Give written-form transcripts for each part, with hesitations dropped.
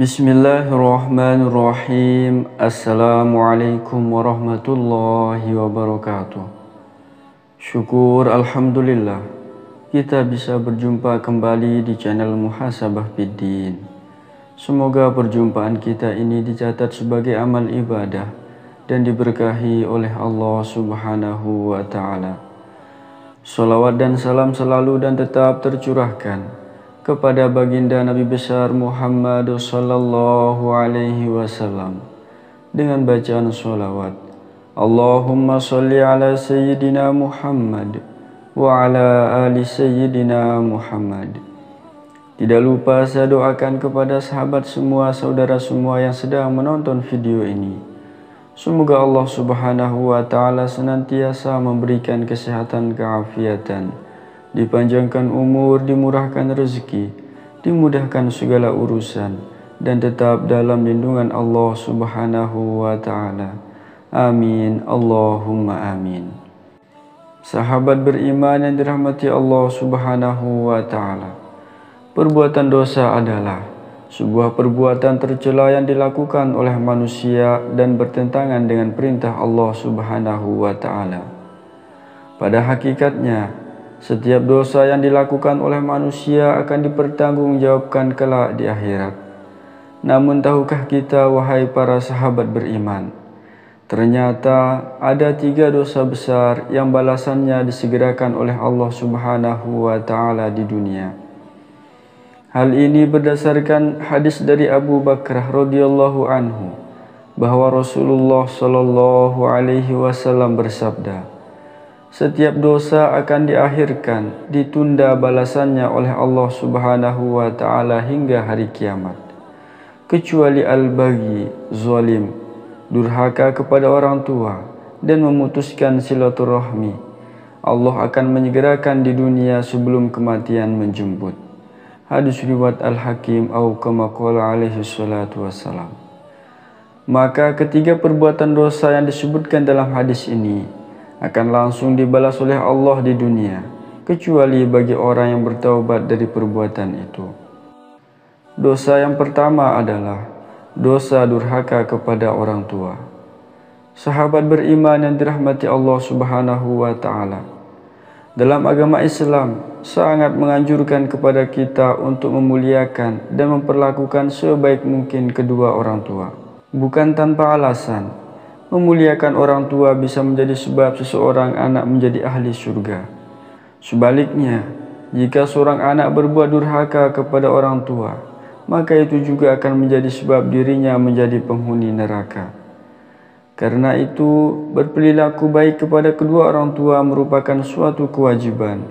Bismillahirrahmanirrahim. Assalamualaikum warahmatullahi wabarakatuh. Syukur Alhamdulillah kita bisa berjumpa kembali di channel Muhasabah Fiddin. Semoga perjumpaan kita ini dicatat sebagai amal ibadah dan diberkahi oleh Allah Subhanahu wa Ta'ala. Salawat dan salam selalu dan tetap tercurahkan kepada baginda Nabi besar Muhammad sallallahu alaihi wasallam dengan bacaan salawat. Allahumma salli ala sayyidina Muhammad wa ala ali sayyidina Muhammad. Tidak lupa saya doakan kepada sahabat semua, saudara semua yang sedang menonton video ini. Semoga Allah Subhanahu wa Ta'ala senantiasa memberikan kesehatan, keafiatan, dipanjangkan umur, dimurahkan rezeki, dimudahkan segala urusan, dan tetap dalam lindungan Allah Subhanahu wa Ta'ala. Amin. Allahumma amin. Sahabat beriman yang dirahmati Allah Subhanahu wa Ta'ala, perbuatan dosa adalah sebuah perbuatan tercela yang dilakukan oleh manusia dan bertentangan dengan perintah Allah Subhanahu wa Ta'ala. Pada hakikatnya, setiap dosa yang dilakukan oleh manusia akan dipertanggungjawabkan kelak di akhirat. Namun tahukah kita, wahai para sahabat beriman, ternyata ada 3 dosa besar yang balasannya disegerakan oleh Allah Subhanahu wa Ta'ala di dunia. Hal ini berdasarkan hadis dari Abu Bakrah radhiyallahu anhu bahwa Rasulullah sallallahu alaihi wasallam bersabda, setiap dosa akan diakhirkan, ditunda balasannya oleh Allah Subhanahu wa Ta'ala hingga hari kiamat, kecuali al-baghi, zalim, durhaka kepada orang tua, dan memutuskan silaturahmi. Allah akan menyegerakan di dunia sebelum kematian menjemput. Hadis riwayat Al-Hakim atau kama qala alaihi salatu wassalam. Maka ketiga perbuatan dosa yang disebutkan dalam hadis ini akan langsung dibalas oleh Allah di dunia, kecuali bagi orang yang bertaubat dari perbuatan itu. Dosa yang pertama adalah dosa durhaka kepada orang tua. Sahabat beriman yang dirahmati Allah Subhanahu wa Ta'ala, dalam agama Islam sangat menganjurkan kepada kita untuk memuliakan dan memperlakukan sebaik mungkin kedua orang tua, bukan tanpa alasan. Memuliakan orang tua bisa menjadi sebab seseorang anak menjadi ahli surga. Sebaliknya, jika seorang anak berbuat durhaka kepada orang tua, maka itu juga akan menjadi sebab dirinya menjadi penghuni neraka. Karena itu, berperilaku baik kepada kedua orang tua merupakan suatu kewajiban,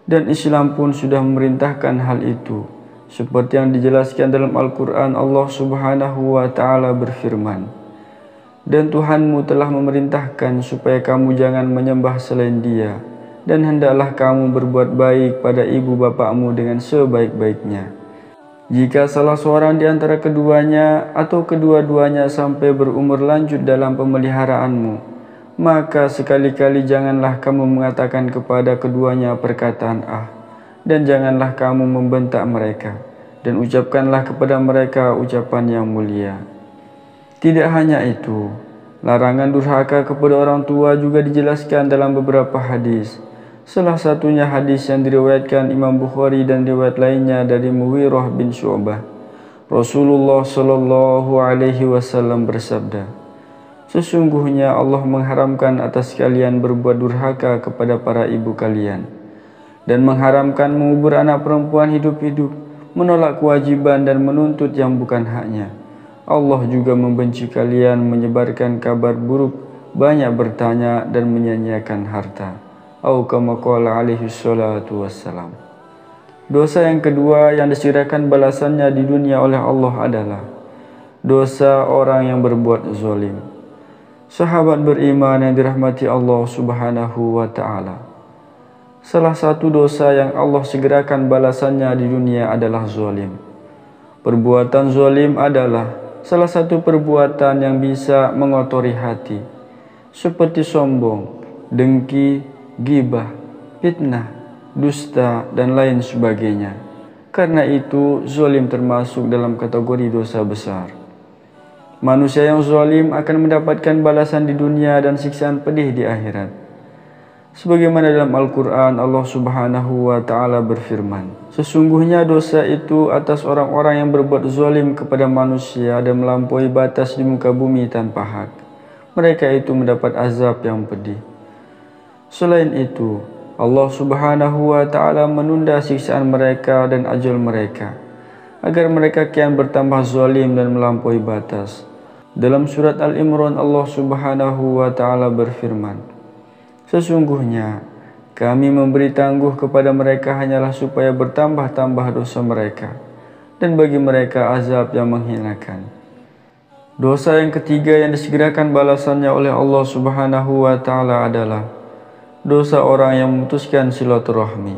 dan Islam pun sudah memerintahkan hal itu, seperti yang dijelaskan dalam Al-Quran. Allah Subhanahu wa Ta'ala berfirman, dan Tuhanmu telah memerintahkan supaya kamu jangan menyembah selain Dia, dan hendaklah kamu berbuat baik pada ibu bapakmu dengan sebaik-baiknya. Jika salah seorang di antara keduanya atau kedua-duanya sampai berumur lanjut dalam pemeliharaanmu, maka sekali-kali janganlah kamu mengatakan kepada keduanya perkataan "ah", dan janganlah kamu membentak mereka, dan ucapkanlah kepada mereka ucapan yang mulia. Tidak hanya itu, larangan durhaka kepada orang tua juga dijelaskan dalam beberapa hadis. Salah satunya hadis yang diriwayatkan Imam Bukhari dan riwayat lainnya dari Mughirah bin Syu'bah. Rasulullah sallallahu alaihi wasallam bersabda, sesungguhnya Allah mengharamkan atas kalian berbuat durhaka kepada para ibu kalian, dan mengharamkan mengubur anak perempuan hidup-hidup, menolak kewajiban dan menuntut yang bukan haknya. Allah juga membenci kalian menyebarkan kabar buruk, banyak bertanya dan menyia-nyiakan harta. Atau kama qala alaihi salatu wassalam. Dosa yang kedua yang disegerakan balasannya di dunia oleh Allah adalah dosa orang yang berbuat zalim. Sahabat beriman yang dirahmati Allah Subhanahu wa Ta'ala, salah satu dosa yang Allah segerakan balasannya di dunia adalah zalim. Perbuatan zalim adalah salah satu perbuatan yang bisa mengotori hati, seperti sombong, dengki, ghibah, fitnah, dusta, dan lain sebagainya. Karena itu, zalim termasuk dalam kategori dosa besar. Manusia yang zalim akan mendapatkan balasan di dunia dan siksaan pedih di akhirat. Sebagaimana dalam Al-Quran, Allah Subhanahu wa Ta'ala berfirman, sesungguhnya dosa itu atas orang-orang yang berbuat zalim kepada manusia dan melampaui batas di muka bumi tanpa hak. Mereka itu mendapat azab yang pedih. Selain itu, Allah Subhanahu wa Ta'ala menunda siksaan mereka dan ajal mereka, agar mereka kian bertambah zalim dan melampaui batas. Dalam surat Al-Imran, Allah Subhanahu wa Ta'ala berfirman, sesungguhnya kami memberi tangguh kepada mereka hanyalah supaya bertambah-tambah dosa mereka, dan bagi mereka azab yang menghinakan. Dosa yang ketiga yang disegerakan balasannya oleh Allah Subhanahu wa Ta'ala adalah dosa orang yang memutuskan silaturahmi.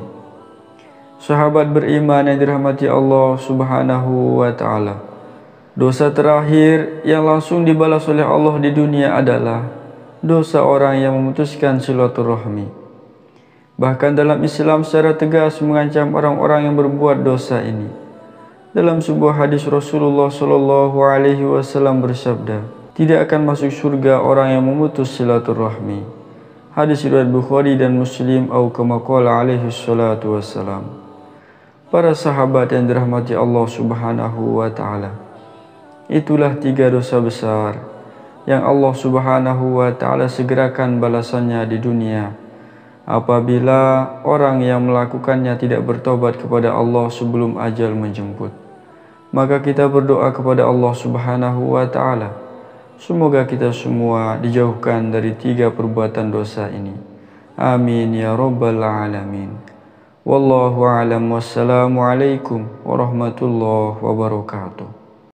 Sahabat beriman yang dirahmati Allah Subhanahu wa Ta'ala, dosa terakhir yang langsung dibalas oleh Allah di dunia adalah dosa orang yang memutuskan silaturahmi. Bahkan dalam Islam secara tegas mengancam orang-orang yang berbuat dosa ini. Dalam sebuah hadis Rasulullah Shallallahu Alaihi Wasallam bersabda, tidak akan masuk surga orang yang memutus silaturahmi. Hadis riwayat Bukhari dan Muslim atau kama qala alaihi salatu wassalam. Para sahabat yang dirahmati Allah Subhanahu wa Ta'ala, itulah 3 dosa besar yang Allah Subhanahu wa Ta'ala segerakan balasannya di dunia apabila orang yang melakukannya tidak bertobat kepada Allah sebelum ajal menjemput. Maka kita berdoa kepada Allah Subhanahu wa Ta'ala, semoga kita semua dijauhkan dari 3 perbuatan dosa ini. Amin ya rabbal alamin. Wallahu a'lam. Wassalamualaikum warahmatullahi wabarakatuh.